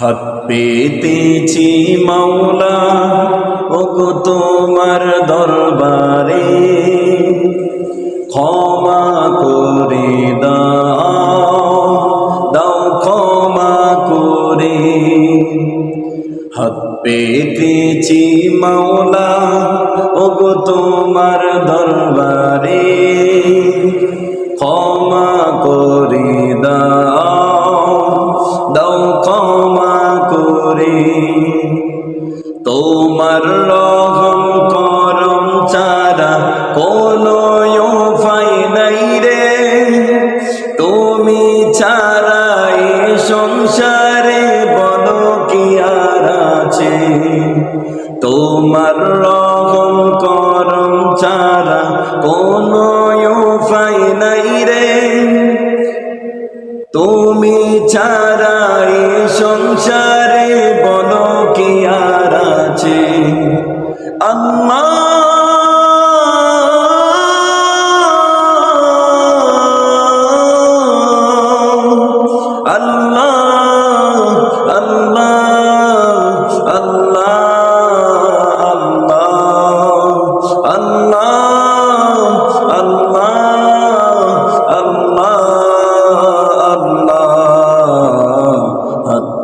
হাত পেতেছি মাওলা ওগো তোমার দরবারে, ক্ষমা করে দাও, দাও ক্ষমা করে। হাত পেতেছি মাওলা ওগো তোমার দরবারে, ক্ষমা করে দাও, দাও ক্ষমা করে। তোমার রহম করম ছাড়া কোনো উপায় নাই রে, তুমি ছাড়া এ সংসারে বলো কি আর আছে। তোমার রহম করম ছাড়া কোনো উপায় নাই রে, তুমি ছাড়া এ সংসারে বলো কি আর আছে। আল্লাহ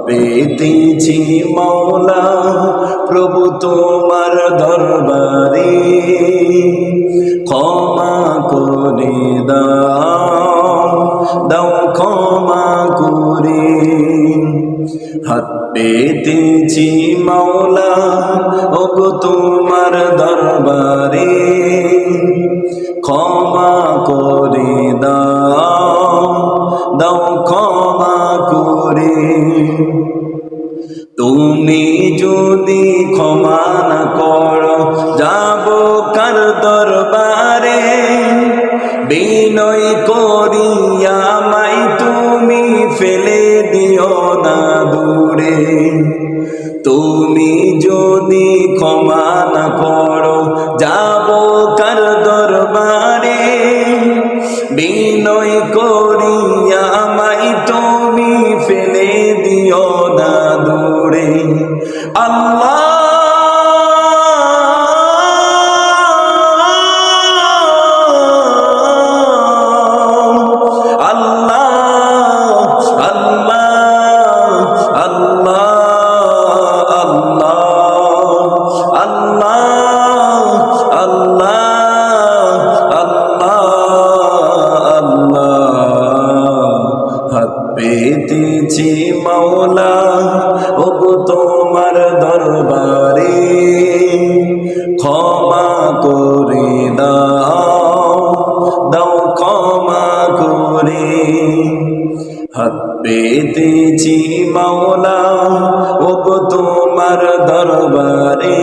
পেতেছি মাওলা প্রভু তোমার দরবারে, ক্ষমা করে দাও, দাও ক্ষমা করে। হাত পেতেছি মাওলা ওগো তোমার দরবারে, ক্ষমা করে দাও, দাও ক্ষমা করে। তুমি যদি ক্ষমা না করো যাব কার দরবারে, বিনয় করিয়া আমায় তুমি ফেলে দিও না দূরে। তুমি যদি ক্ষমা না করো যাব কার দরবারে, বিনয় করিয়া আমায় তুমি ফেলে দিও না দূরে। আল্লাহ পেতেছি মাওলা ওগো তোমার দরবারে, ক্ষমা করে দাও, দাও ক্ষমা করে। হাত পেতেছি মাওলা ওগো তোমার দরবারে,